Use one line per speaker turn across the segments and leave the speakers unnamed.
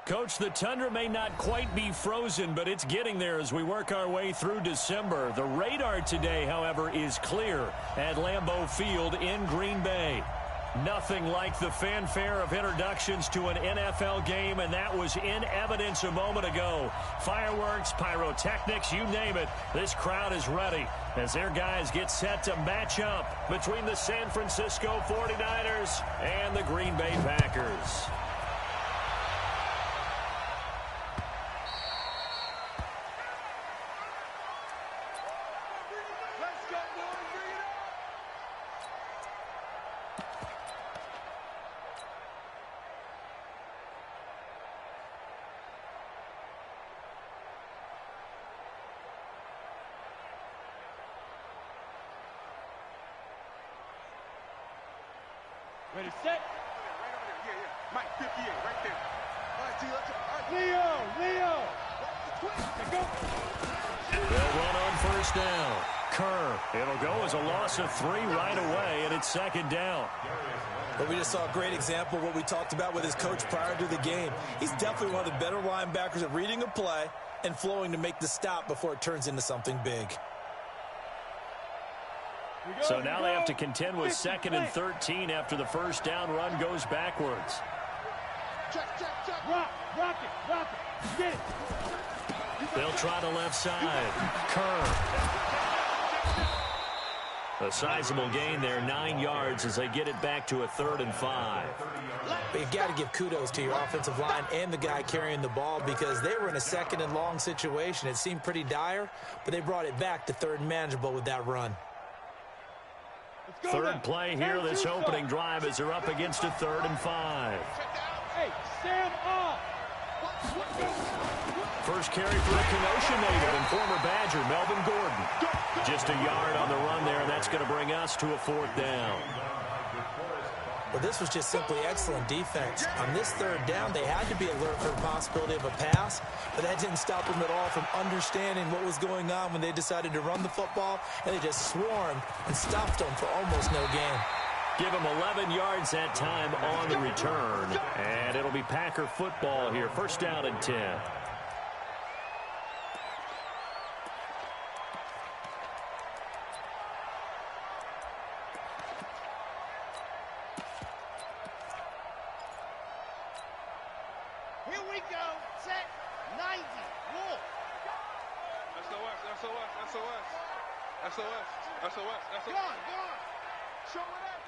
Coach, the tundra may not quite be frozen, but it's getting there as we work our way through December. The radar today, however, is clear at Lambeau Field in Green Bay. Nothing like the fanfare of introductions to an NFL game, and that was in evidence a moment ago. Fireworks, pyrotechnics, you name it. This crowd is ready as their guys get set to match up between the San Francisco 49ers and the Green Bay Packers.
Ready, set.
Right over there. Yeah. Mike, 58, right there. All right, T, let's go. All right.
Leo.
They'll run on first down. Kerr. It'll go as a loss of 3 right away, and it's second down.
But we just saw a great example of what we talked about with his coach prior to the game. He's definitely one of the better linebackers at reading a play and flowing to make the stop before it turns into something big.
So now they have to contend with 2nd and 13 after the first down run goes backwards.
Check.
Rock it. Get it.
They'll try the left side. Kerr. A sizable gain there, 9 yards as they get it back to a 3rd and 5.
But you've got to give kudos to your offensive line and the guy carrying the ball because they were in a 2nd and long situation. It seemed pretty dire, but they brought it back to 3rd and manageable with that run.
Third play here, this opening drive as they're up against a 3rd and 5.
Hey, stand up.
First carry for a Kenosha native and former Badger, Melvin Gordon. Just a yard on the run there, and that's going to bring us to a 4th down.
Well, this was just simply excellent defense. On this 3rd down, they had to be alert for the possibility of a pass, but that didn't stop them at all from understanding what was going on when they decided to run the football, and they just swarmed and stopped them for almost no gain.
Give them 11 yards that time on the return, and it'll be Packer football here. First down and 10.
Here we go. Set. 90. Wolf. SOS. Go on. Show it up.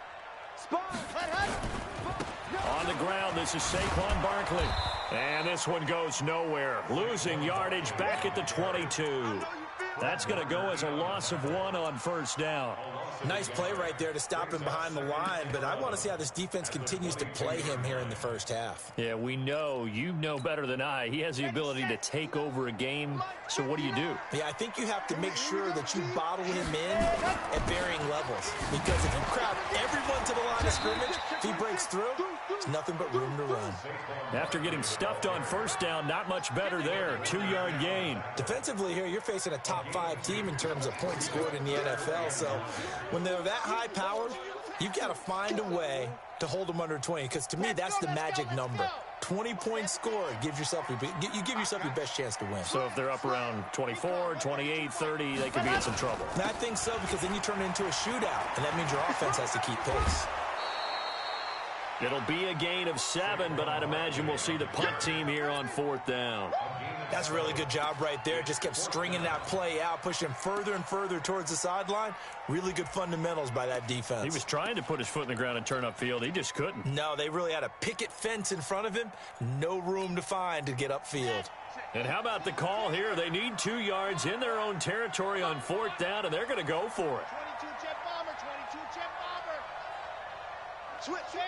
On the ground, this is Saquon Barkley. And this one goes nowhere. Losing yardage back at the 22. That's going to go as a loss of 1 on first down.
Nice play right there to stop him behind the line, but I want to see how this defense continues to play him here in the first half.
Yeah, we know. You know better than I. He has the ability to take over a game. So what do?
Yeah, I think you have to make sure that you bottle him in at varying levels. Because if you crowd everyone to the line of scrimmage, if he breaks through, there's nothing but room to run.
After getting stuffed on first down, not much better there. 2-yard gain.
Defensively here, you're facing a top 5 team in terms of points scored in the NFL. So when they're that high-powered, you've got to find a way to hold them under 20. Because to me, that's the magic number. 20 points scored, you give yourself your best chance to win.
So if they're up around 24, 28, 30, they could be in some trouble.
And I think so, because then you turn it into a shootout, and that means your offense has to keep pace.
It'll be a gain of 7, but I'd imagine we'll see the punt team here on 4th down.
That's a really good job right there. Just kept stringing that play out, pushing further and further towards the sideline. Really good fundamentals by that defense.
He was trying to put his foot in the ground and turn upfield. He just couldn't.
No, they really had a picket fence in front of him. No room to find to get upfield.
And how about the call here? They need 2 yards in their own territory on 4th down, and they're going to go for it.
22 jet bomber. Switch in.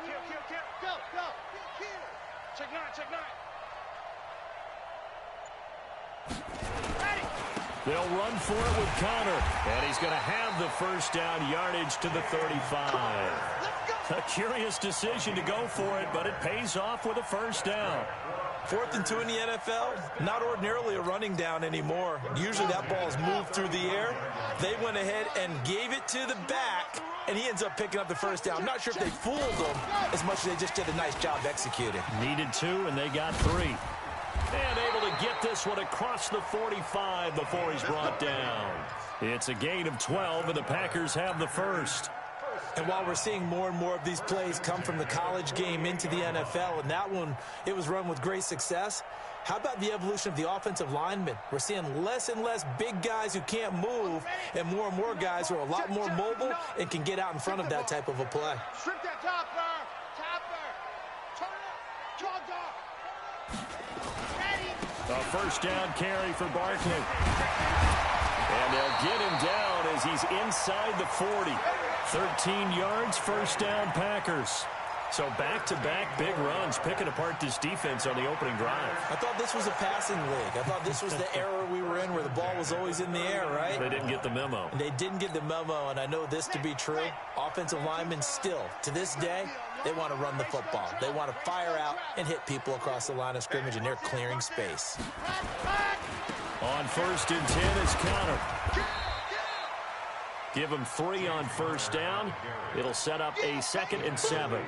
Kill. Check 9. Ready.
They'll run for it with Connor, and he's going to have the first down yardage to the 35. A curious decision to go for it, but it pays off with a first down.
4th and 2 in the NFL, not ordinarily a running down anymore. Usually that ball is moved through the air. They went ahead and gave it to the back, and he ends up picking up the first down. I'm not sure if they fooled him as much as they just did a nice job executing.
Needed 2, and they got 3. And able to get this one across the 45 before he's brought down. It's a gain of 12, and the Packers have the first.
And while we're seeing more and more of these plays come from the college game into the NFL, and that one, it was run with great success, how about the evolution of the offensive linemen? We're seeing less and less big guys who can't move and more guys who are a lot more mobile and can get out in front of that type of a play.
Strip that topper. Turn it up. Jog. Ready.
A first down carry for Barkley. And they'll get him down as he's inside the 40. 13 yards, first down Packers. So back-to-back big runs, picking apart this defense on the opening drive.
I thought this was a passing league. I thought this was the era we were in where the ball was always in the air, right?
They didn't get the memo.
They didn't get the memo, and I know this to be true. Offensive linemen still, to this day, they want to run the football. They want to fire out and hit people across the line of scrimmage, and they're clearing space.
On 1st and 10 is Connor. Give him 3 on first down. It'll set up a 2nd and 7.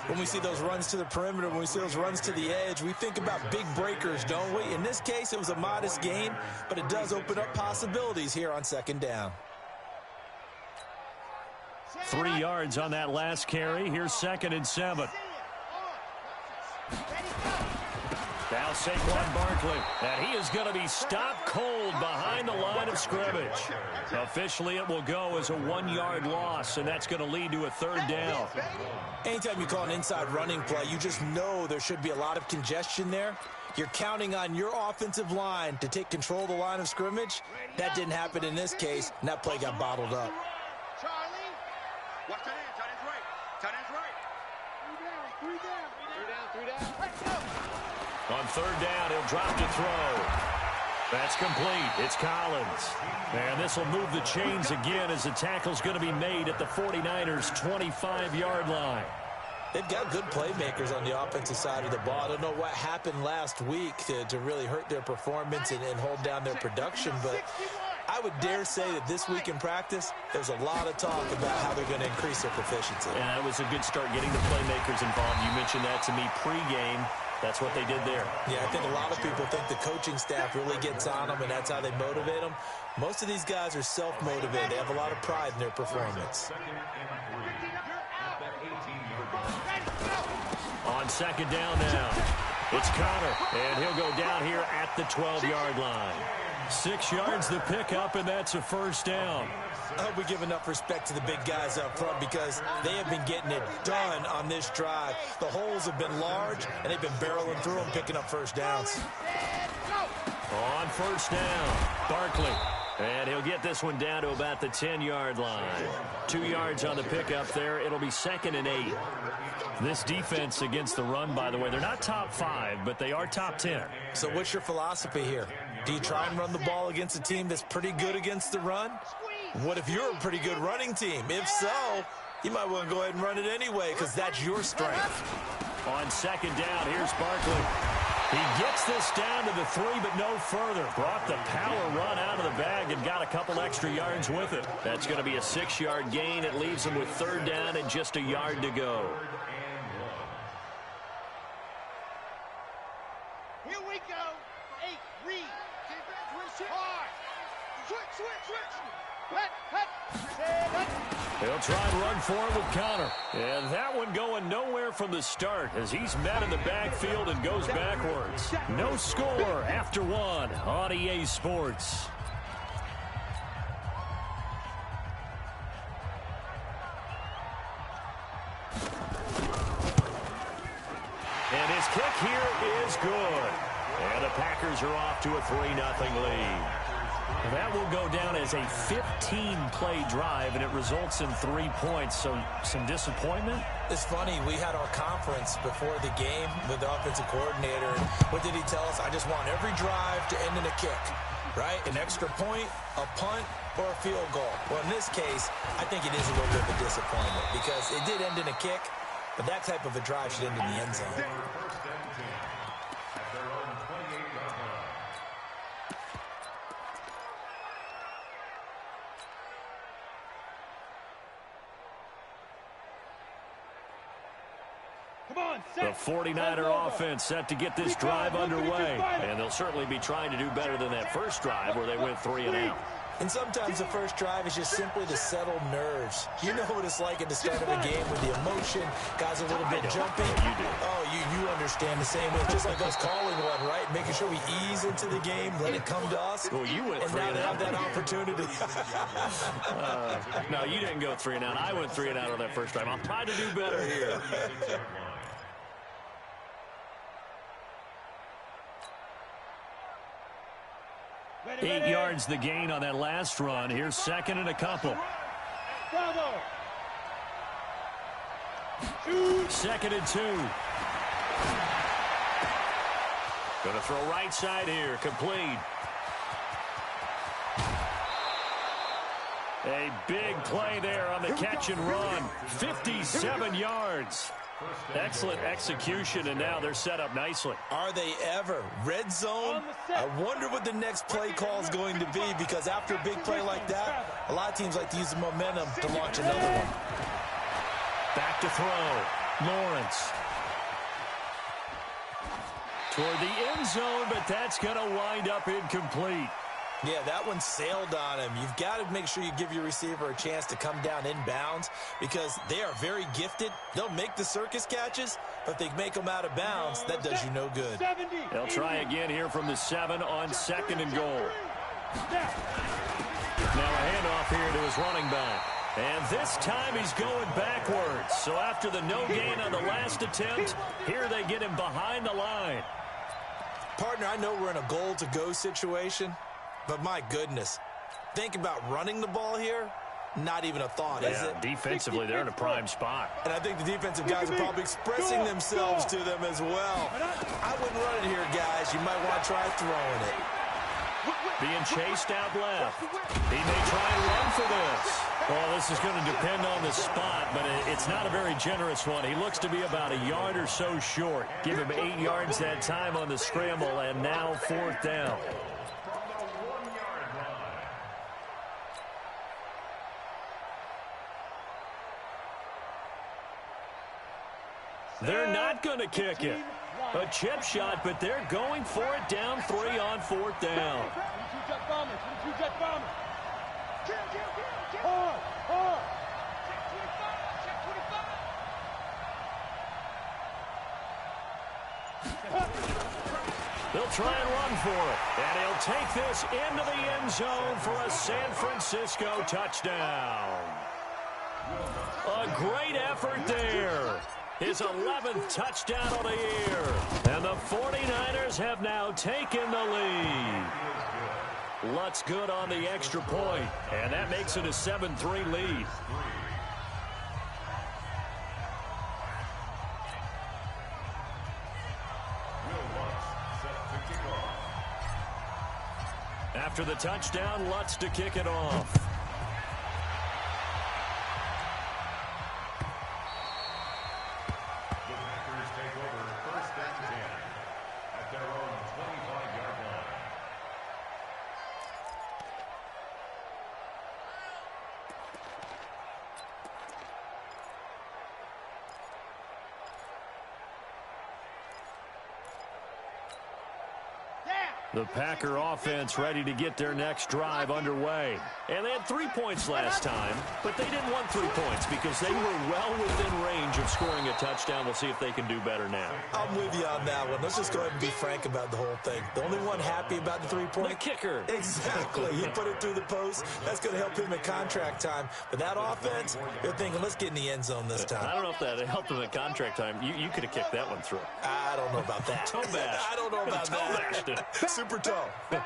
When we see those runs to the perimeter, when we see those runs to the edge, we think about big breakers, don't we? In this case, it was a modest gain, but it does open up possibilities here on 2nd down.
3 yards on that last carry. Here's 2nd and 7. Now Saquon Barkley, and he is going to be stopped cold behind the line of scrimmage. Officially, it will go as a 1-yard loss, and that's going to lead to a 3rd down.
Anytime you call an inside running play, you just know there should be a lot of congestion there. You're counting on your offensive line to take control of the line of scrimmage. That didn't happen in this case, and that play got bottled up.
Charlie. Watch that end. Tight end's right. Tight end's right. 3 down. Let's go.
On 3rd down, he'll drop to throw. That's complete. It's Collins. And this will move the chains again as the tackle's going to be made at the 49ers' 25-yard line.
They've got good playmakers on the offensive side of the ball. I don't know what happened last week to really hurt their performance and hold down their production, but I would dare say that this week in practice, there's a lot of talk about how they're going to increase their proficiency.
And that was a good start getting the playmakers involved. You mentioned that to me pregame. That's what they did there.
Yeah, I think a lot of people think the coaching staff really gets on them, and that's how they motivate them. Most of these guys are self-motivated. They have a lot of pride in their performance.
On 2nd down now, it's Connor, and he'll go down here at the 12-yard line. 6 yards the pickup, and that's a 1st down.
I hope we give enough respect to the big guys up front because they have been getting it done on this drive. The holes have been large, and they've been barreling through them, picking up first downs.
On 1st down, Barkley. And he'll get this one down to about the 10-yard line. 2 yards on the pickup there. It'll be 2nd and 8. This defense against the run, by the way, they're not top 5, but they are top 10.
So what's your philosophy here? Do you try and run the ball against a team that's pretty good against the run? What if you're a pretty good running team? If so, you might want to go ahead and run it anyway because that's your strength.
On 2nd down, here's Barkley. He gets this down to the 3, but no further. Brought the power run out of the bag and got a couple extra yards with it. That's going to be a 6-yard gain. It leaves him with 3rd down and just a yard to go.
Here we go. 8, read. Hard. Switch.
They'll try and run for it with Connor. And that one going nowhere from the start as he's met in the backfield and goes backwards. No score after 1 on EA Sports. And his kick here is good. And the Packers are off to a 3-0 lead. That will go down as a 15-play drive, and it results in 3 points. So some disappointment?
It's funny. We had our conference before the game with the offensive coordinator. What did he tell us? I just want every drive to end in a kick, right? An extra point, a punt, or a field goal. Well, in this case, I think it is a little bit of a disappointment because it did end in a kick, but that type of a drive should end in the end zone.
Come on,
The
set.
49er offense set to get this drive underway. And they'll certainly be trying to do better than that first drive where they went 3 and out.
And sometimes the first drive is just simply to settle nerves. You know what it's like at the start of a game with the emotion, guys a little bit jumpy.
You do.
Oh, you understand the same way. Just like us calling one, right? Making sure we ease into the game, let it come to us.
Well, you went
and
3
now
and
they
out.
have that opportunity.
No, you didn't go 3 and out. I went 3 and out on that first drive. I'll try to do better here.
Ready,
8
ready.
yards the gain on that last run. Here's second and a couple.
Bravo.
2nd and 2. Going to throw right side here. Complete. A big play there on the catch and run. 57 yards. Excellent execution, and now they're set up nicely.
Are they ever? Red zone? I wonder what the next play call is going to be, because after a big play like that, a lot of teams like to use the momentum to launch another one.
Back to throw. Lawrence. Toward the end zone, but that's going to wind up incomplete.
Yeah, that one sailed on him. You've got to make sure you give your receiver a chance to come down inbounds, because they are very gifted. They'll make the circus catches, but they make them out of bounds. That does you no good.
They'll try again here from the 7 on 2nd and goal. Now a handoff here to his running back. And this time he's going backwards. So after the no gain on the last attempt, here they get him behind the line.
Partner, I know we're in a goal-to-go situation, but my goodness, think about running the ball here. Not even a thought, is it?
Defensively, they're in a prime spot.
And I think the defensive guys are probably expressing themselves to them as well. I wouldn't run it here, guys. You might want to try throwing it.
Being chased out left. He may try and run for this. Well, this is going to depend on the spot, but it's not a very generous one. He looks to be about a yard or so short. Give him 8 yards that time on the scramble, and now 4th down. They're not going to kick it. A chip shot, but they're going for it down 3 on 4th down. They'll try and run for it. And he'll take this into the end zone for a San Francisco touchdown. A great effort there. His 11th touchdown of the year. And the 49ers have now taken the lead. Lutz good on the extra point, and that makes it a 7-3 lead. After the touchdown, Lutz to kick it off. The Packer offense ready to get their next drive underway. And they had 3 points last time, but they didn't want 3 points because they were well within range of scoring a touchdown. We'll see if they can do better now.
I'm with you on that one. Let's just go ahead and be frank about the whole thing. The only one happy about the 3-point?
The kicker.
Exactly. He put it through the post. That's going to help him at contract time. But that offense, they're thinking, let's get in the end zone this time.
I don't know if that helped him at contract time. You could have kicked that one through.
I don't know about that.
Toe bash.
I don't know about
Toe
that.
bashed it.
Super toe.
And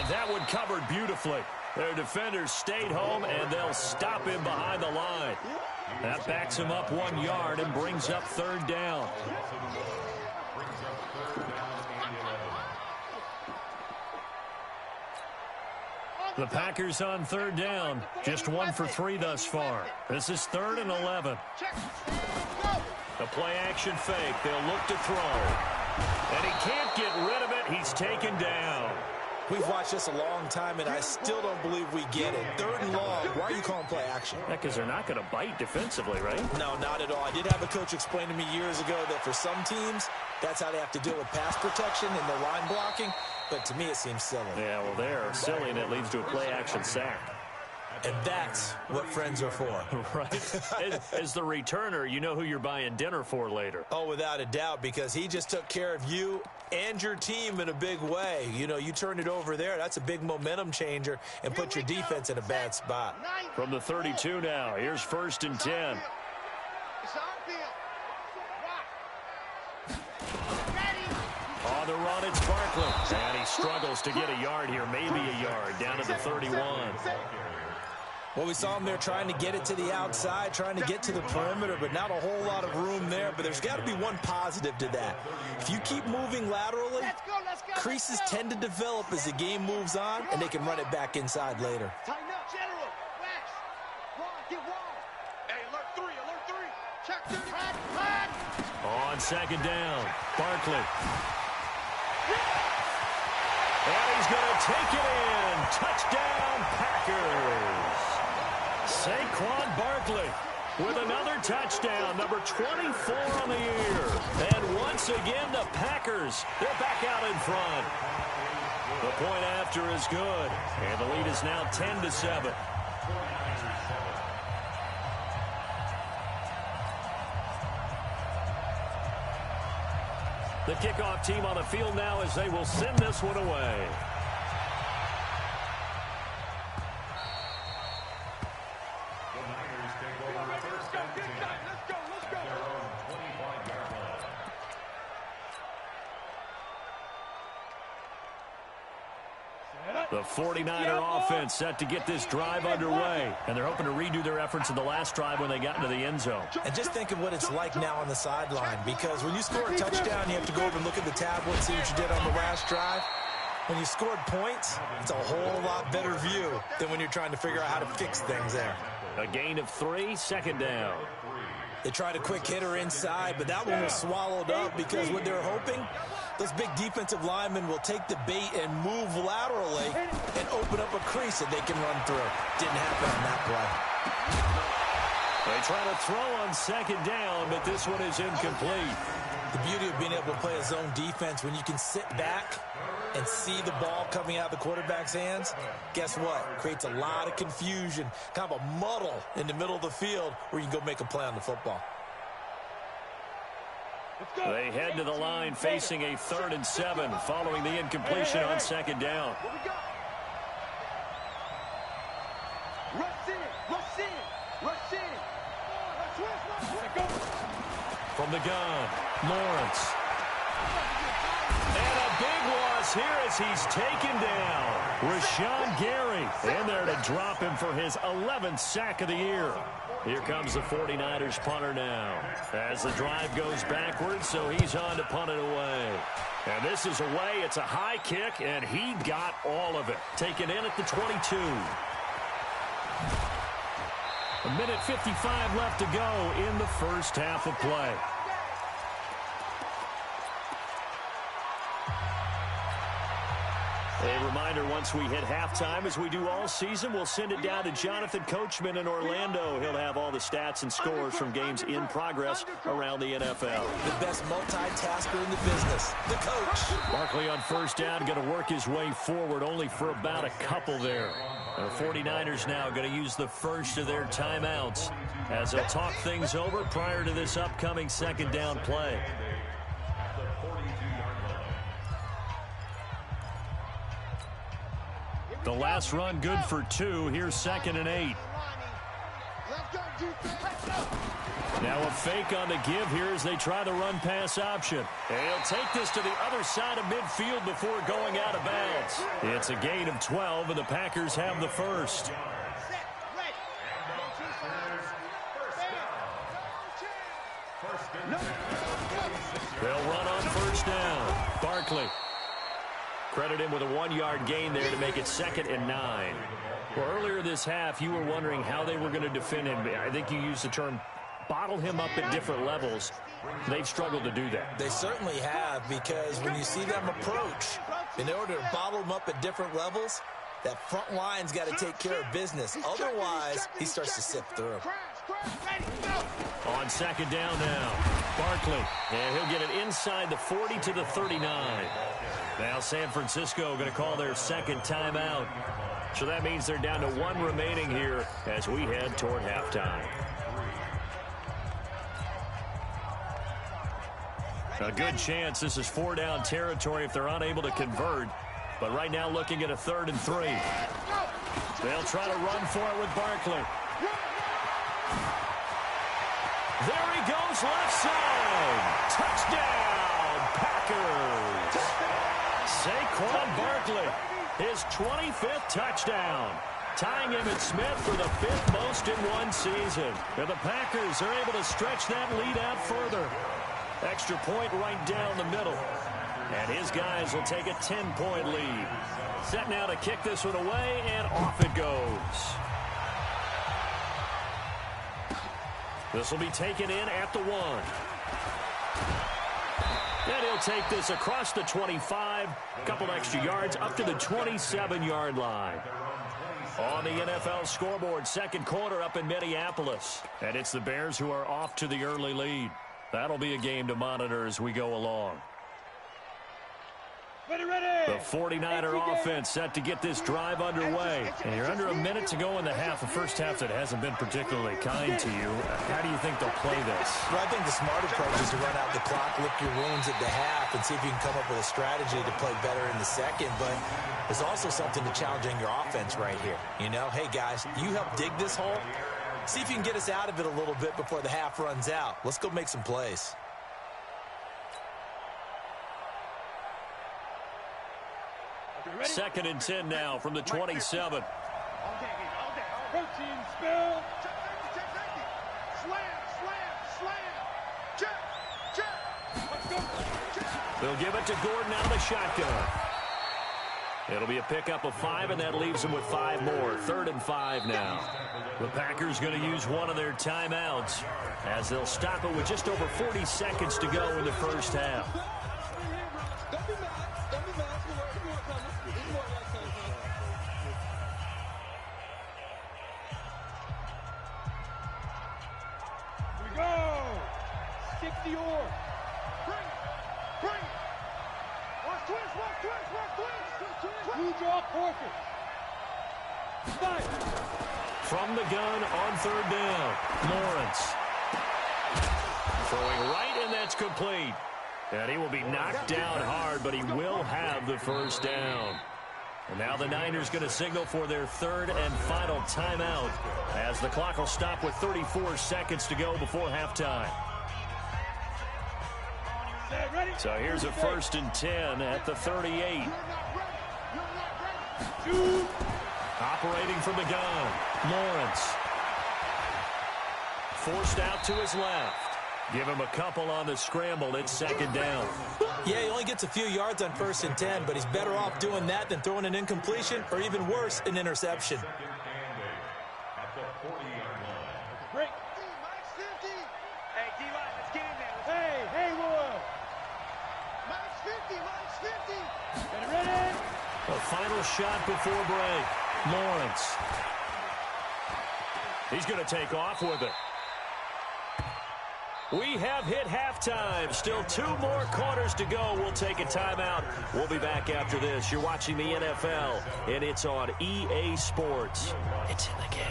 that one covered beautifully. Their defenders stayed home, and they'll stop him behind the line. That backs him up 1 yard and brings up 3rd down. The Packers on 3rd down. Just 1 for 3 thus far. This is 3rd and 11. A play action fake. They'll look to throw. And he can't get rid of it. He's taken down.
We've watched this a long time, and I still don't believe we get it. 3rd and long. Why are you calling play action?
Yeah, because they're not going to bite defensively, right?
No, not at all. I did have a coach explain to me years ago that for some teams, that's how they have to deal with pass protection and the line blocking. But to me, it seems silly.
Yeah, well, they're silly, and it leads to a play action sack.
And that's what friends are for.
Right. As the returner, you know who you're buying dinner for later.
Oh, without a doubt, because he just took care of you and your team in a big way. You know, you turned it over there. That's a big momentum changer and put your defense in a bad spot.
From the 32 now, here's 1st and 10. On the run, it's Barkley. And he struggles to get a yard here, maybe a yard, down to the 31.
Well, we saw him there trying to get it to the outside, trying to get to the perimeter, but not a whole lot of room there. But there's got to be one positive to that. If you keep moving laterally, creases tend to develop as the game moves on, and they can run it back inside later.
On 2nd down, Barkley. And he's going to take it in. Touchdown, Packers. Saquon Barkley with another touchdown, number 24 on the year. And once again, the Packers, they're back out in front. The point after is good, and the lead is now 10-7. The kickoff team on the field now as they will send this one away. The 49er offense set to get this drive underway, and they're hoping to redo their efforts in the last drive when they got into the end zone.
And just think of what it's like now on the sideline, because when you score a touchdown, you have to go over and look at the tablet and see what you did on the last drive. When you scored points, it's a whole lot better view than when you're trying to figure out how to fix things there.
A gain of 3, 2nd down.
They tried a quick hitter inside, but that one was swallowed up because what they're hoping, those big defensive linemen will take the bait and move laterally and open up a crease that they can run through. Didn't happen on that play.
They try to throw on 2nd down, but this one is incomplete.
The beauty of being able to play a zone defense when you can sit back and see the ball coming out of the quarterback's hands, guess what? Creates a lot of confusion, kind of a muddle in the middle of the field where you can go make a play on the football.
They head to the line facing a 3rd and 7 following the incompletion on 2nd down. From the gun, Lawrence. And a big loss here as he's taken down. Rashawn Gary in there to drop him for his 11th sack of the year. Here comes the 49ers punter now. As the drive goes backwards, so he's on to punt it away. And this is away. It's a high kick, and he got all of it. Taken in at the 22. A minute 55 left to go in the first half of play. A reminder, once we hit halftime, as we do all season, we'll send it down to Jonathan Coachman in Orlando. He'll have all the stats and scores from games in progress around the NFL.
The best multitasker in the business, the coach.
Barkley on 1st down, going to work his way forward, only for about a couple there. The 49ers now going to use the first of their timeouts as they'll talk things over prior to this upcoming 2nd down play. The last run good for 2. Here's 2nd and 8. Now a fake on the give here as they try the run-pass option. They'll take this to the other side of midfield before going out of bounds. It's a gain of 12, and the Packers have the first. They'll run on 1st down. Barkley. Credit him with a 1-yard gain there to make it 2nd and 9. Well, earlier this half, you were wondering how they were going to defend him. I think you used the term bottle him up at different levels. They've struggled to do that.
They certainly have, because when you see them approach, in order to bottle him up at different levels, that front line's got to take care of business. Otherwise, he starts to sift through.
On second down now, Barkley, and he'll get it inside the 40 to the 39. Now San Francisco going to call their second timeout. So that means they're down to 1 remaining here as we head toward halftime. A good chance this is 4-down territory if they're unable to convert. But right now looking at a 3rd and 3. They'll try to run for it with Barkley. There he goes, left side. Touchdown, Packers. Saquon Barkley, his 25th touchdown. Tying Emmitt Smith for the 5th most in one season. And the Packers are able to stretch that lead out further. Extra point right down the middle. And his guys will take a 10-point lead. Set now to kick this one away, and off it goes. This will be taken in at the 1. And he'll take this across the 25. A couple extra yards up to the 27-yard line. On the NFL scoreboard, second quarter up in Minneapolis. And it's the Bears who are off to the early lead. That'll be a game to monitor as we go along. The 49er offense set to get this drive underway. And you're under a minute to go in the half. The first half that hasn't been particularly kind to you. How do you think they'll play this?
Well, I think the smart approach is to run out the clock, lick your wounds at the half, and see if you can come up with a strategy to play better in the second. But there's also something to challenging your offense right here. You know, hey, guys, you help dig this hole. See if you can get us out of it a little bit before the half runs out. Let's go make some plays.
Second and 10 now from the 27.
Protein spill.
They'll give it to Gordon out of the shotgun. It'll be a pickup of 5, and that leaves them with 5 more. 3rd and 5 now. The Packers going to use one of their timeouts as they'll stop it with just over 40 seconds to go in the first half. From the gun on 3rd down, Lawrence. Throwing right, and that's complete. And he will be knocked down hard, but he will have the first down. And now the Niners going to signal for their 3rd and final timeout as the clock will stop with 34 seconds to go before halftime. So here's a 1st and 10 at the 38. Operating from the gun, Lawrence. Forced out to his left. Give him a couple on the scramble. It's 2nd down.
Yeah, he only gets a few yards on 1st and 10, but he's better off doing that than throwing an incompletion or even worse, an interception.
Break.
Hey, D-line, let's get in there.
Hey, Will.
Minus 50.
Get it ready.
A final shot before break. Lawrence. He's going to take off with it. We have hit halftime. Still 2 more quarters to go. We'll take a timeout. We'll be back after this. You're watching the NFL, and it's on EA Sports. It's in the game.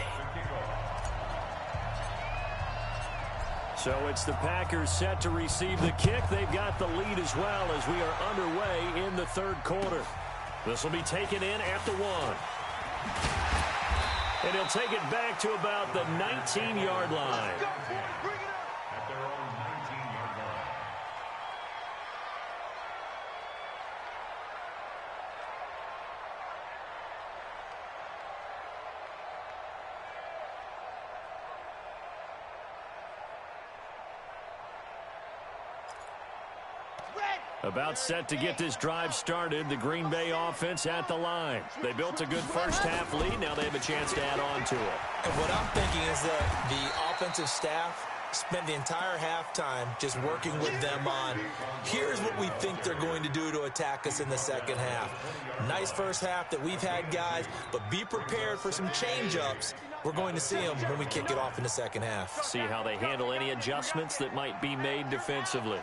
So it's the Packers set to receive the kick. They've got the lead as well as we are underway in the 3rd quarter. This will be taken in at the 1. And he'll take it back to about the 19-yard line. About set to get this drive started. The Green Bay offense at the line. They built a good first half lead. Now they have a chance to add on to it.
And what I'm thinking is that the offensive staff spent the entire halftime just working with them on, here's what we think they're going to do to attack us in the second half. Nice first half that we've had, guys, but be prepared for some change-ups. We're going to see them when we kick it off in the second half.
See how they handle any adjustments that might be made defensively.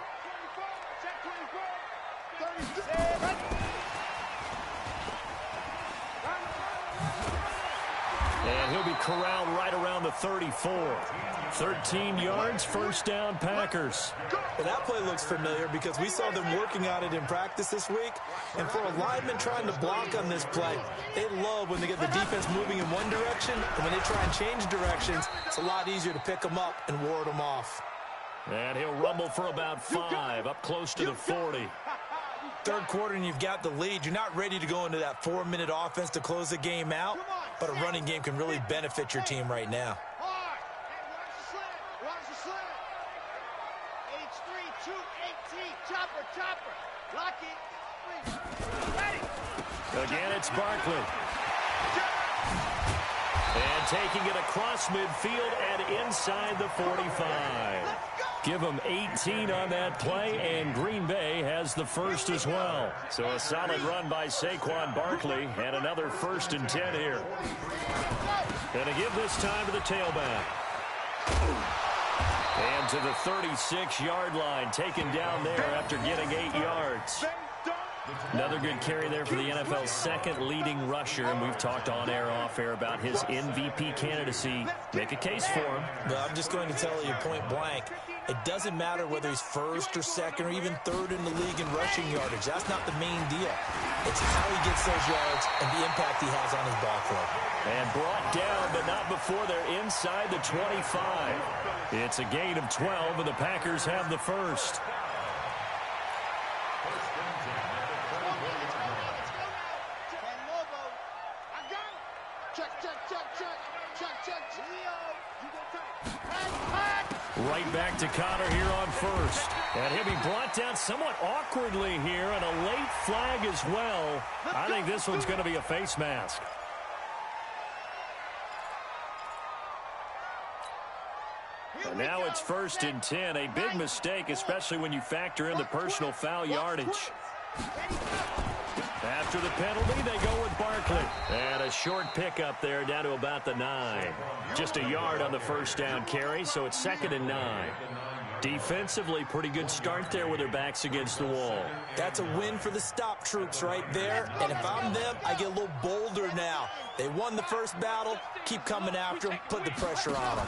And he'll be corralled right around the 34. 13 yards, first down, Packers.
Well, that play looks familiar because we saw them working on it in practice this week. And for a lineman trying to block on this play, they love when they get the defense moving in one direction. And when they try and change directions, it's a lot easier to pick them up and ward them off.
And he'll rumble for about 5, up close to the 40.
Third quarter and you've got the lead. You're not ready to go into that 4-minute offense to close the game out, but a running game can really benefit your team right now.
Again, it's Barkley. And taking it across midfield and inside the 45. Give them 18 on that play, and Green Bay has the first as well. So a solid run by Saquon Barkley, and another 1st and 10 here. Going to give this time to the tailback. And to the 36-yard line, taken down there after getting 8 yards. Another good carry there for the NFL's second leading rusher, and we've talked on air, off air about his MVP candidacy. Make a case for him.
Well, I'm just going to tell you point blank, it doesn't matter whether he's first or second or even third in the league in rushing yardage. That's not the main deal. It's how he gets those yards and the impact he has on his ball club.
And brought down, but not before they're inside the 25. It's a gain of 12, and the Packers have the first. Right back to Connor here on first. And he'll be brought down somewhat awkwardly here, and a late flag as well. I think this one's going to be a face mask. And now it's 1st and 10. A big mistake, especially when you factor in the personal foul yardage. After the penalty, they go with Barkley. And a short pickup there down to about the 9. Just a yard on the first down carry, so it's 2nd and 9. Defensively, pretty good start there with their backs against the wall.
That's a win for the stop troops right there. And if I'm them, I get a little bolder now. They won the first battle. Keep coming after them. Put the pressure on them.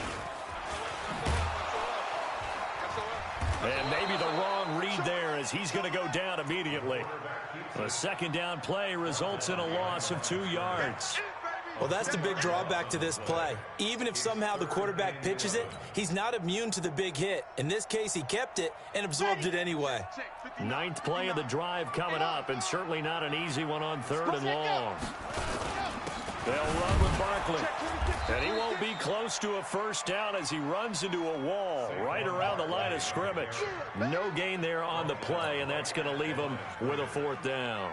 And maybe the wrong read there, as he's going to go down immediately. A second down play results in a loss of 2 yards.
Well, that's the big drawback to this play. Even if somehow the quarterback pitches it, he's not immune to the big hit. In this case, he kept it and absorbed it anyway.
9th play of the drive coming up, and certainly not an easy one on 3rd and long. They'll run with Barkley. And he won't be close to a first down as he runs into a wall right around the line of scrimmage. No gain there on the play, and that's going to leave him with a 4th down.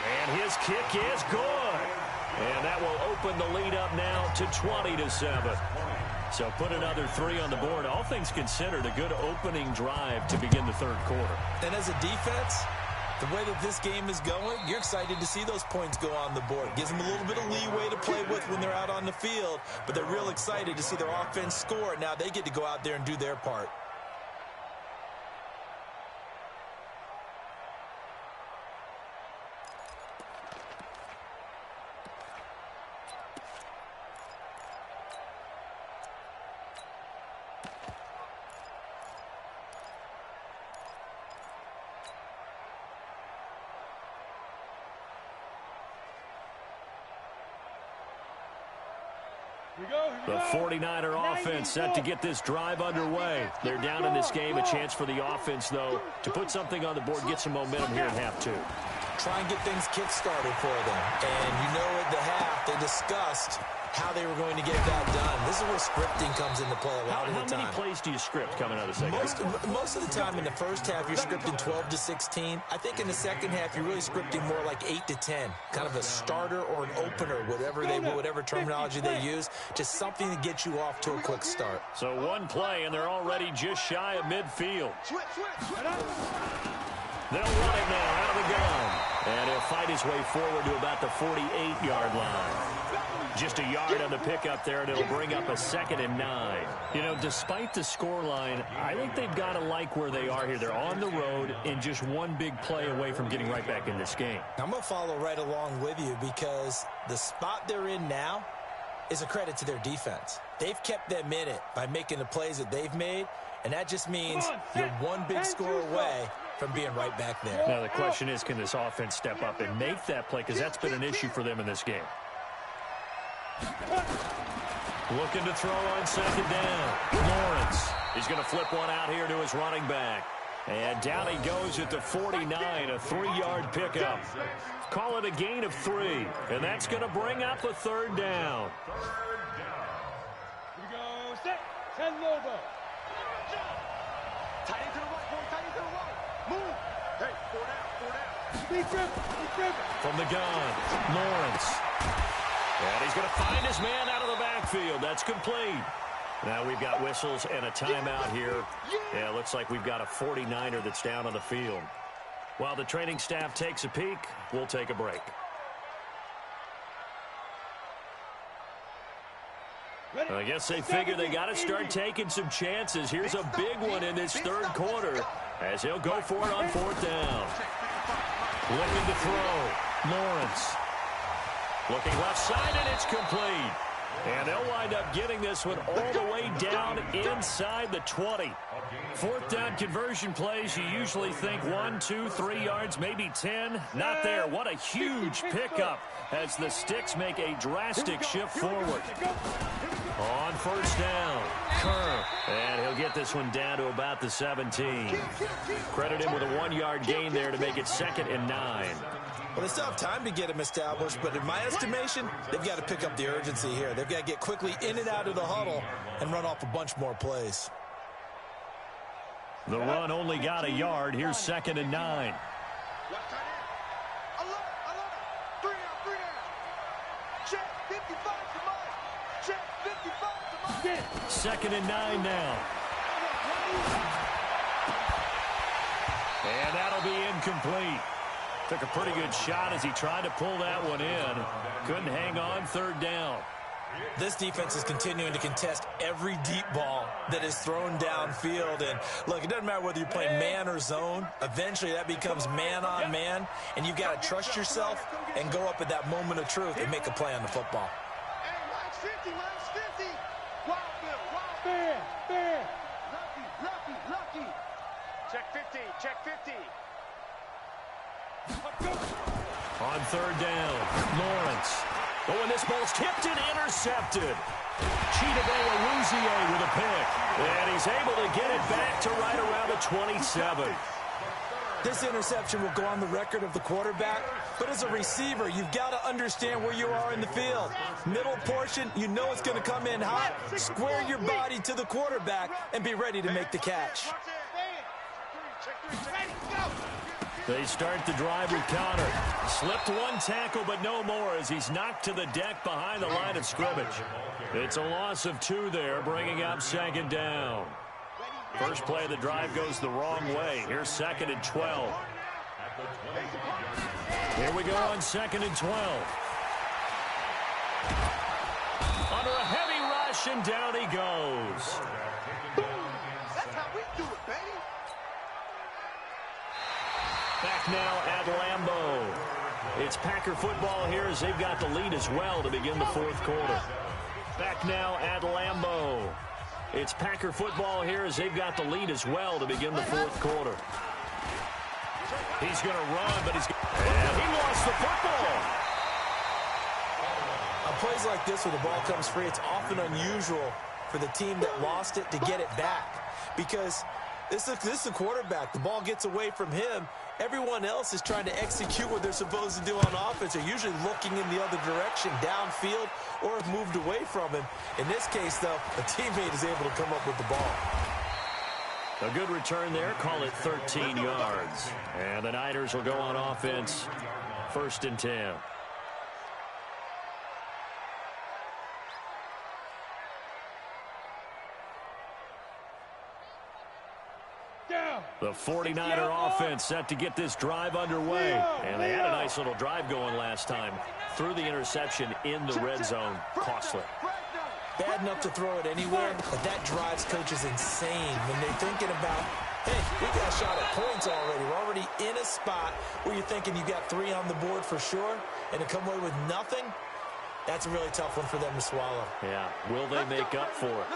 And his kick is good. And that will open the lead up now to 20-7. So put another 3 on the board. All things considered, a good opening drive to begin the 3rd quarter.
And as a defense, the way that this game is going, you're excited to see those points go on the board. Gives them a little bit of leeway to play with when they're out on the field, but they're real excited to see their offense score. Now they get to go out there and do their part.
The 49er offense set to get this drive underway. They're down in this game. A chance for the offense, though, to put something on the board, get some momentum here in half 2.
try and get things kick-started for them. And you know at the half, they discussed how they were going to get that done. This is where scripting comes into play a lot of the time.
How many plays do you script coming out of the second half?
Most of the time in the first half, you're scripting 12 to 16. I think in the second half, you're really scripting more like 8 to 10. Kind of a starter or an opener, whatever terminology they use. Just something to get you off to a quick start.
So one play, and they're already just shy of midfield. They'll run it now out of the gun. And he'll fight his way forward to about the 48-yard line. Just a yard on the pickup there, and it'll bring up a 2nd and 9. You know, despite the scoreline, I think they've got to like where they are here. They're on the road and just one big play away from getting right back in this game.
I'm going to follow right along with you because the spot they're in now is a credit to their defense. They've kept them in it by making the plays that they've made, and that just means you're one big score away from being right back there.
Now, the question is, can this offense step up and make that play? Because that's been an issue for them in this game. Looking to throw on 2nd down. Lawrence. He's going to flip one out here to his running back. And down he goes at the 49, a 3-yard pickup. Call it a gain of 3. And that's going to bring up a 3rd down.
Here we go. Set. 10 Lobo.
Tight end to the right, boy. Tight end to the right. Move. Hey, 4 down.
Deep dribble.
From the gun, Lawrence. And he's going to find his man out of the backfield. That's complete. Now we've got whistles and a timeout here. Yeah, it looks like we've got a 49er that's down on the field. While the training staff takes a peek, we'll take a break. I guess they figure they got to start taking some chances. Here's a big one in this 3rd quarter as he'll go for it on 4th down. Looking to throw. Lawrence. Looking left side, and it's complete. And they'll wind up getting this one all the way down inside the 20. 4th down conversion plays, you usually think 1, 2, 3 yards, maybe 10. Not there. What a huge pickup as the Sticks make a drastic shift forward. On 1st down, Kerr. And he'll get this one down to about the 17. Credit him with a 1-yard gain there to make it 2nd and 9.
Well, they still have time to get him established, but in my estimation, they've got to pick up the urgency here. They've got to get quickly in and out of the huddle and run off a bunch more plays.
The run only got a yard. Here's 2nd and 9.
Check 55 to Mike. Check 55 to Mike.
2nd and 9 now. And that'll be incomplete. Took a pretty good shot as he tried to pull that one in. Couldn't hang on 3rd down.
This defense is continuing to contest every deep ball that is thrown downfield. And look, it doesn't matter whether you're playing man or zone. Eventually that becomes man on man. And you've got to trust yourself and go up at that moment of truth and make a play on the football.
Hey, last 50. Wild Bill.
Fair.
Lucky. Check 50. Check 50.
On 3rd down, Lawrence. Oh, and this ball's tipped and intercepted. Chidobe Awuzie with a pick. And he's able to get it back to right around the 27.
This interception will go on the record of the quarterback, but as a receiver, you've got to understand where you are in the field. Middle portion, you know it's going to come in hot. Square your body to the quarterback and be ready to make the catch.
They start the drive with Connor. Slipped one tackle, but no more as he's knocked to the deck behind the line of scrimmage. It's a loss of 2 there, bringing up 2nd down. First play of the drive goes the wrong way. Here's 2nd and 12. Here we go on 2nd and 12. Under a heavy rush, and down he goes.
That's how we do it, baby.
Back now at Lambeau. It's Packer football here as they've got the lead as well to begin the 4th quarter. Back now at Lambeau. It's Packer football here as they've got the lead as well to begin the 4th quarter. He's going to run, but and he lost the football.
On plays like this where the ball comes free, it's often unusual for the team that lost it to get it back because this is a quarterback. The ball gets away from him, Everyone else is trying to execute what they're supposed to do on offense. They're usually looking in the other direction, downfield, or have moved away from him. In this case, though, a teammate is able to come up with the ball.
A good return there. Call it 13 yards. And the Niners will go on offense. 1st and 10. The 49er offense set to get this drive underway. And they had a nice little drive going last time. Threw the interception in the red zone. Costly.
Bad enough to throw it anywhere, but that drives coaches insane when they're thinking about, hey, we got a shot at points already. We're already in a spot where you're thinking you got 3 on the board for sure, and to come away with nothing, that's a really tough one for them to swallow.
Yeah. Will they make up for it?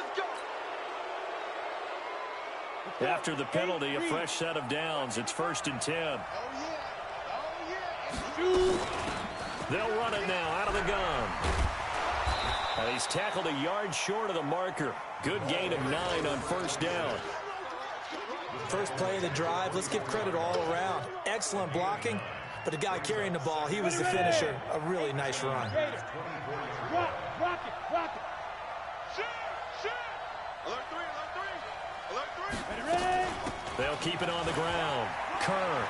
After the penalty, a fresh set of downs. It's 1st and 10. They'll run it now out of the gun. And he's tackled a yard short of the marker. Good gain of 9 on 1st down.
First play of the drive, let's give credit all around. Excellent blocking, but the guy carrying the ball, he was the finisher. A really nice run.
Rock it.
Alert 3.
Ready?
They'll keep it on the ground. Kerr.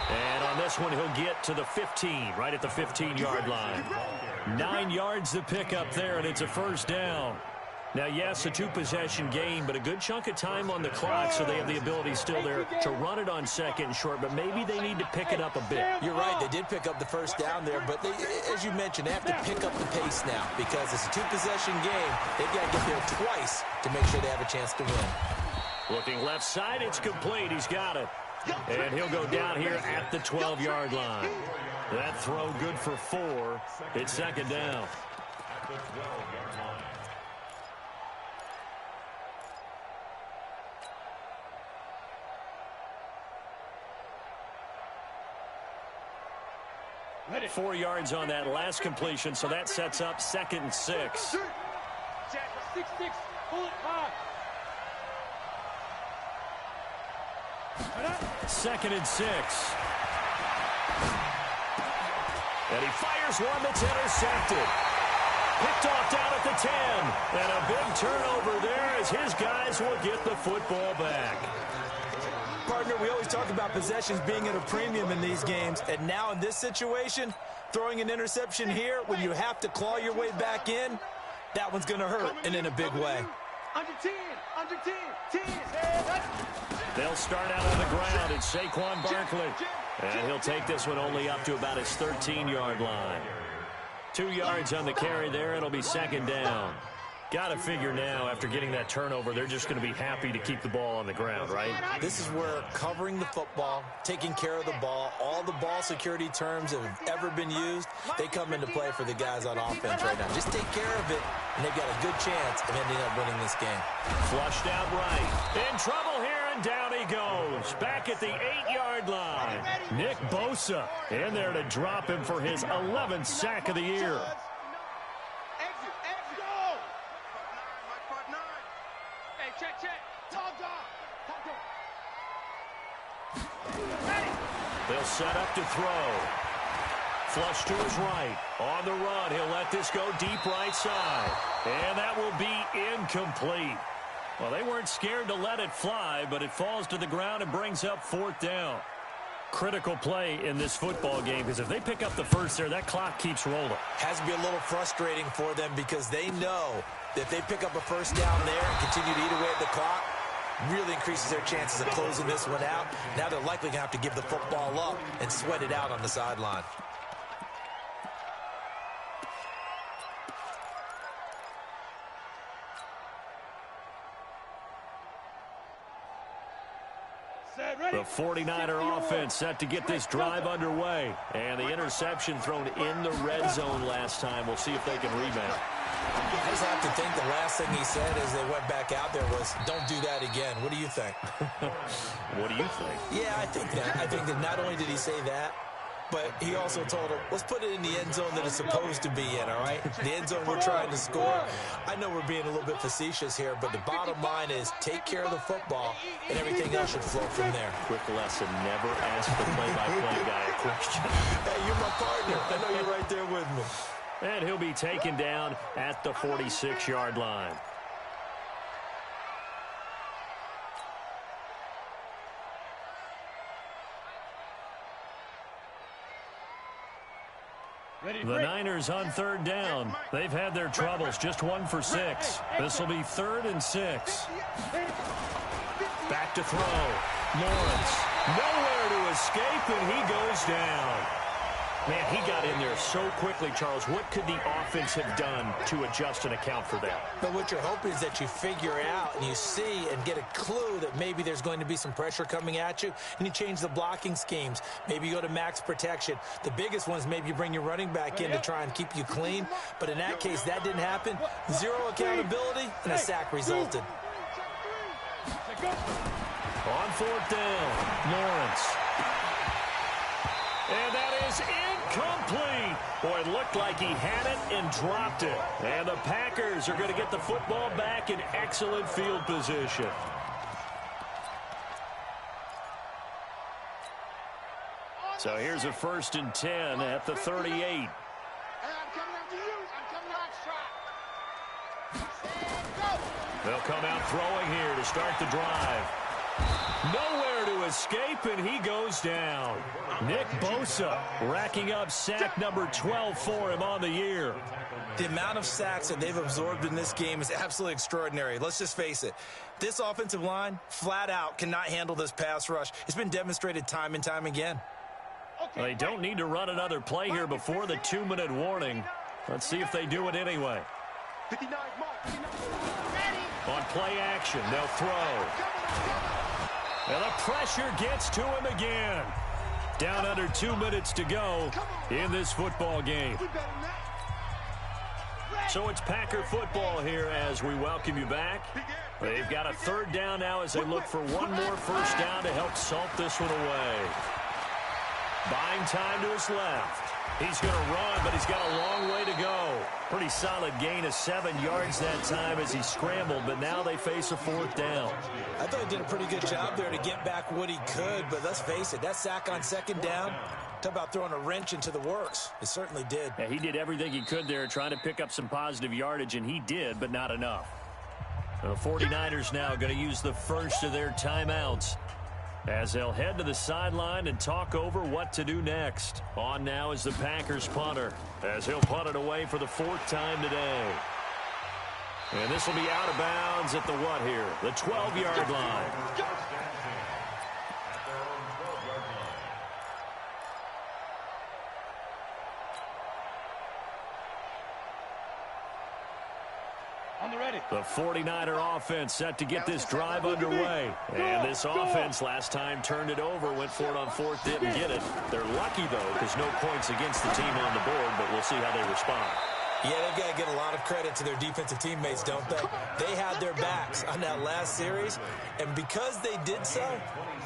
And on this one, he'll get to the 15, right at the 15-yard line. 9 yards to pick up there, and it's a 1st down. Now, yes, a 2-possession game, but a good chunk of time on the clock, so they have the ability still there to run it on 2nd and short, but maybe they need to pick it up a bit.
You're right, they did pick up the 1st down there, but they, as you mentioned, they have to pick up the pace now because it's a 2-possession game. They've got to get there twice to make sure they have a chance to win.
Looking left side, it's complete. He's got it. And he'll go down here at the 12-yard line. That throw good for 4. It's 2nd down.
At the 12-yard line.
Ready.
4 yards on that last completion, so that sets up 2nd and 6.
6-6. Pull it high.
2nd and 6. And he fires one that's intercepted. Picked off down at the 10. And a big turnover there as his guys will get the football back.
Partner, we always talk about possessions being at a premium in these games, and now in this situation, throwing an interception here when you have to claw your way back in, that one's going to hurt, and in a big way.
Under 10. 10.
They'll start out on the ground. It's Saquon Barkley. And he'll take this one only up to about his 13-yard line. 2 yards on the carry there. It'll be 2nd down. Got to figure now, after getting that turnover, they're just going to be happy to keep the ball on the ground, right?
This is where covering the football, taking care of the ball, all the ball security terms that have ever been used, they come into play for the guys on offense right now. Just take care of it, and they've got a good chance of ending up winning this game.
Flushed out right. In trouble here, and down he goes. Back at the 8-yard line. Nick Bosa in there to drop him for his 11th sack of the year. They'll set up to throw. Flush to his right. On the run, he'll let this go deep right side. And that will be incomplete. Well, they weren't scared to let it fly, but it falls to the ground and brings up 4th down. Critical play in this football game, because if they pick up the first there, that clock keeps rolling.
Has to be a little frustrating for them because they know that if they pick up a 1st down there and continue to eat away at the clock, really increases their chances of closing this one out. Now they're likely going to have to give the football up and sweat it out on the sideline.
The 49er offense set to get this drive underway. And the interception thrown in the red zone last time. We'll see if they can rebound.
I just have to think the last thing he said as they went back out there was, don't do that again. What do you think?
What do you think?
Yeah, I think that. I think that not only did he say that, but he also told him, let's put it in the end zone that it's supposed to be in, all right? The end zone we're trying to score. I know we're being a little bit facetious here, but the bottom line is take care of the football, and everything else should flow from there.
Quick lesson, never ask the play-by-play guy a question.
Hey, you're my partner. I know you're right there with me.
And he'll be taken down at the 46-yard line. The Niners on third down. They've had their troubles, just 1 for 6. This will be 3rd and 6. Back to throw. Lawrence, nowhere to escape, and he goes down. Man, he got in there so quickly, Charles. What could the offense have done to adjust and account for that?
But what you're hoping is that you figure out and you see and get a clue that maybe there's going to be some pressure coming at you, and you change the blocking schemes. Maybe you go to max protection. The biggest one is maybe you bring your running back in to try and keep you clean. But in that case, that didn't happen. 0 accountability, and a sack resulted.
On 4th down, Lawrence. And that is incomplete. Boy, it looked like he had it and dropped it. And the Packers are going to get the football back in excellent field position. So here's a 1st and 10 at the 38.
Hey, I'm coming after you. I'm coming out strong.
They'll come out throwing here to start the drive. Nowhere to escape, and he goes down. Nick Bosa racking up sack number 12 for him on the year.
The amount of sacks that they've absorbed in this game is absolutely extraordinary. Let's just face it. This offensive line, flat out, cannot handle this pass rush. It's been demonstrated time and time again.
They don't need to run another play here before the 2-minute warning. Let's see if they do it anyway.
59 mark.
On play action, they'll throw. And the pressure gets to him again. Down under 2 minutes to go in this football game. So it's Packer football here as we welcome you back. They've got a 3rd down now as they look for one more first down to help salt this one away. Buying time to his left. He's going to run, but he's got a long way to go. Pretty solid gain of 7 yards that time as he scrambled, but now they face a 4th down.
I thought he did a pretty good job there to get back what he could, but let's face it, that sack on 2nd down, talk about throwing a wrench into the works. It certainly did.
Yeah, he did everything he could there trying to pick up some positive yardage, and he did, but not enough. The 49ers now going to use the first of their timeouts as they'll head to the sideline and talk over what to do next. On now is the Packers punter as he'll punt it away for the 4th time today. And this will be out of bounds at the what here? The 12-yard line. The 49er offense set to get this drive underway. And this offense last time turned it over, went for it on 4th, didn't get it. They're lucky, though, because no points against the team on the board, but we'll see how they respond.
Yeah, they've got to get a lot of credit to their defensive teammates, don't they? They had their backs on that last series, and because they did so,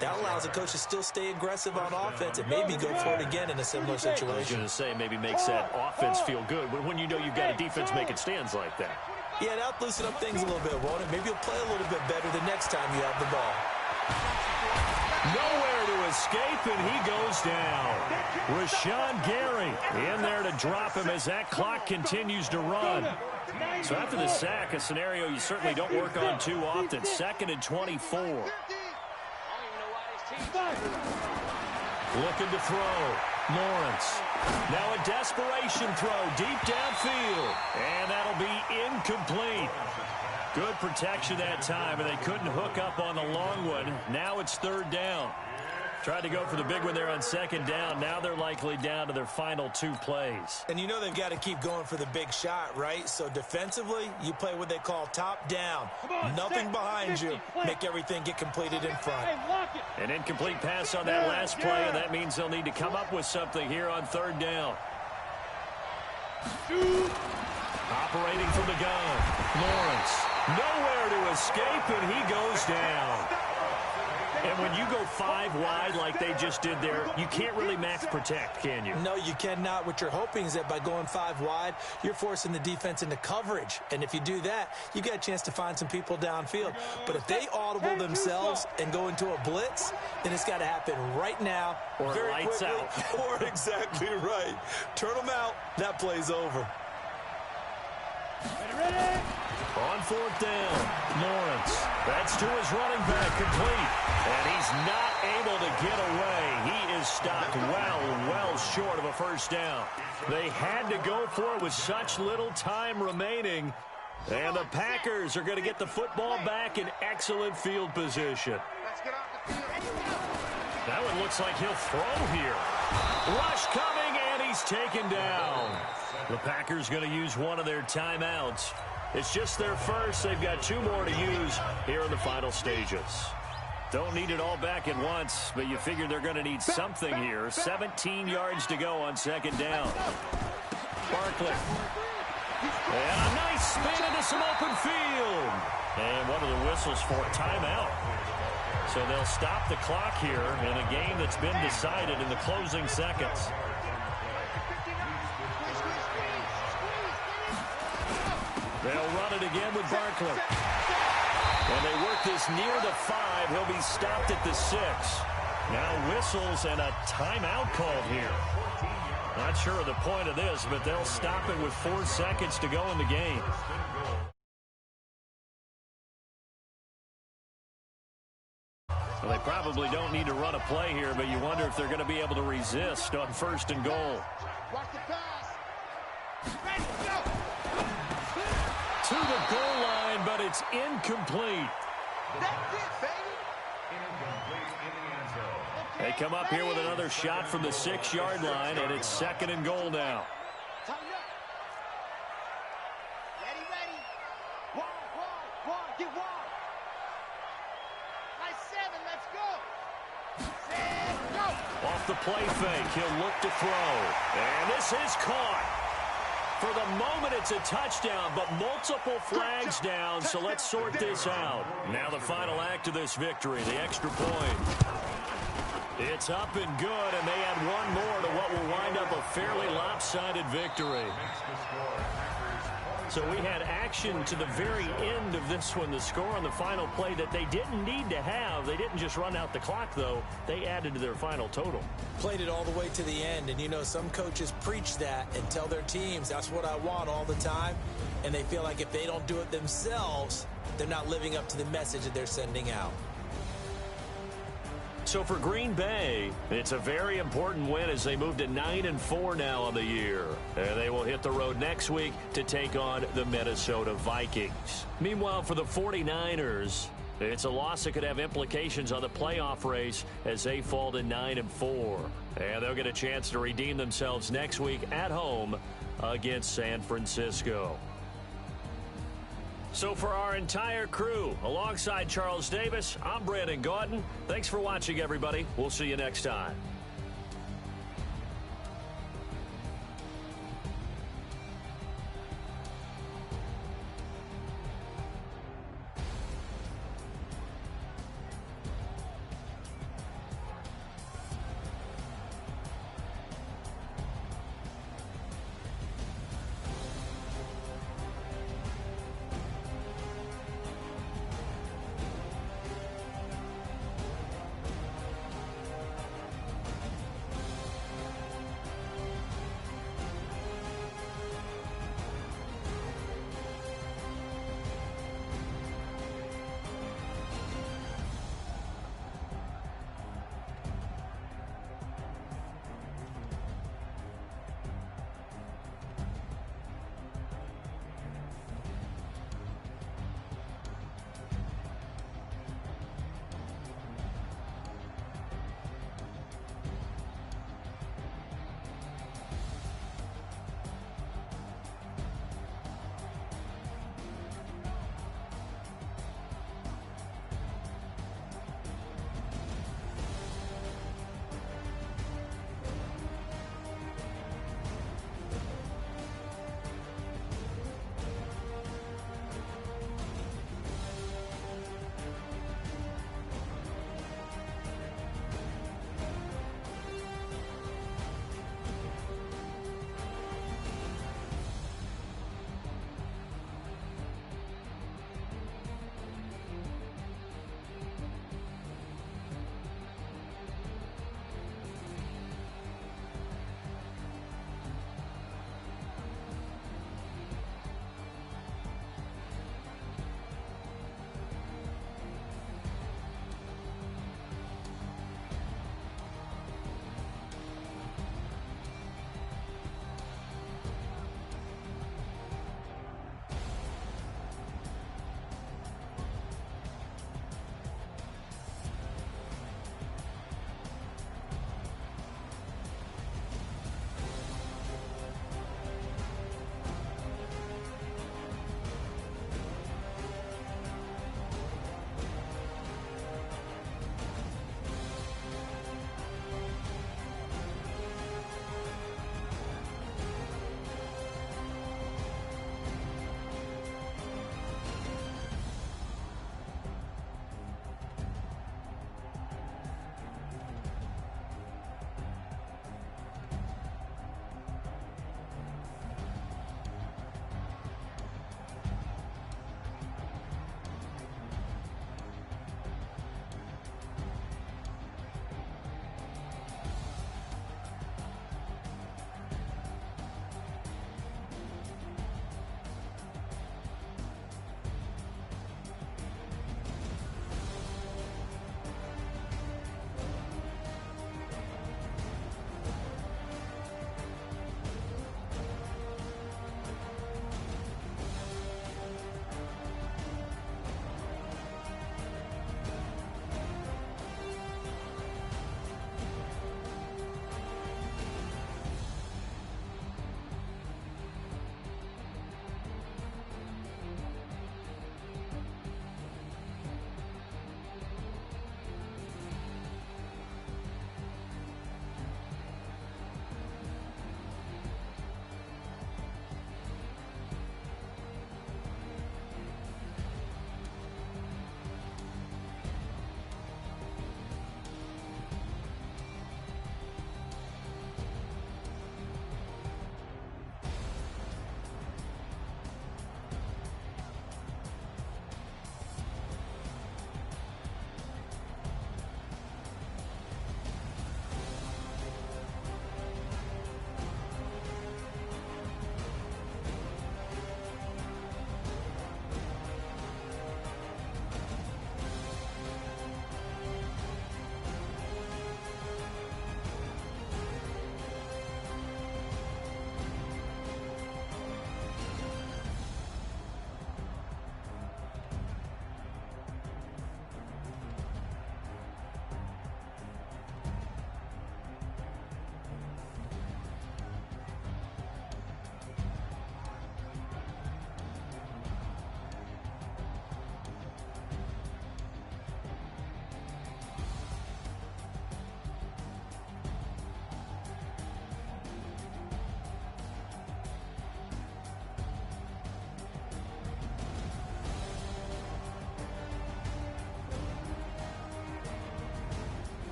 that allows the coach to still stay aggressive on offense and maybe go for it again in a similar situation.
I was going to say maybe makes that offense feel good, but when you know you've got a defense making stands like that.
Yeah, that'll loosen up things a little bit, won't it? Maybe you'll play a little bit better the next time you have the ball.
Nowhere to escape, and he goes down. Rashawn Gary in there to drop him as that clock continues to run. So after the sack, a scenario you certainly don't work on too often. 2nd and 24. Looking to throw. Lawrence. Now a desperation throw deep downfield. And that'll be incomplete. Good protection that time, and they couldn't hook up on the long one. Now it's 3rd down. Tried to go for the big one there on 2nd down. Now they're likely down to their final 2 plays.
And you know they've got to keep going for the big shot, right? So defensively, you play what they call top down. Nothing behind you. Make everything get completed in front.
An incomplete pass on that last play, and that means they'll need to come up with something here on 3rd down. Operating from the gun. Lawrence. Nowhere to escape, and he goes down. And when you go 5 wide like they just did there, you can't really max protect, can you?
No, you cannot. What you're hoping is that by going 5 wide, you're forcing the defense into coverage. And if you do that, you got a chance to find some people downfield. But if they audible themselves and go into a blitz, then it's got to happen right now.
Or
very
lights
quickly,
out.
Or exactly right. Turn them out. That play's over.
Ready?
On 4th down, Lawrence. That's to his running back, complete. And he's not able to get away. He is stopped well short of a first down. They had to go for it with such little time remaining. And the Packers are going to get the football back in excellent field position.
Let's get off the field.
That one looks like he'll throw here. Rush coming, and he's taken down. The Packers going to use one of their timeouts. It's just their first. They've got 2 more to use here in the final stages. Don't need it all back at once, but you figure they're going to need something here. 17 yards to go on 2nd down. Barkley. And a nice spin into some open field. And one of the whistles for timeout. So they'll stop the clock here in a game that's been decided in the closing seconds. They'll run it again with Barkley. And they work this near the 5. He'll be stopped at the 6. Now whistles and a timeout called here. Not sure of the point of this, but they'll stop it with 4 seconds to go in the game. Well, they probably don't need to run a play here, but you wonder if they're going to be able to resist on 1st and goal.
Watch the pass. Ready, go.
To the goal line, but it's incomplete.
That's it, baby.
Incomplete in the end zone.
They come up here with another shot from the 6-yard line, and it's 2nd and goal now.
Time up. Ready. Wide. Get wide. Nice 7. Let's go. 7, go.
Off the play fake, he'll look to throw. And this is caught. For the moment, it's a touchdown, but multiple flags down, so let's sort this out. Now the final act of this victory, the extra point. It's up and good, and they add 1 more to what will wind up a fairly lopsided victory. So we had action to the very end of this one, the score on the final play that they didn't need to have. They didn't just run out the clock, though. They added to their final total.
Played it all the way to the end, and you know some coaches preach that and tell their teams that's what I want all the time, and they feel like if they don't do it themselves, they're not living up to the message that they're sending out.
So for Green Bay, it's a very important win as they move to 9-4 now on the year. And they will hit the road next week to take on the Minnesota Vikings. Meanwhile, for the 49ers, it's a loss that could have implications on the playoff race as they fall to 9-4. And they'll get a chance to redeem themselves next week at home against San Francisco. So for our entire crew, alongside Charles Davis, I'm Brandon Gaudin. Thanks for watching, everybody. We'll see you next time.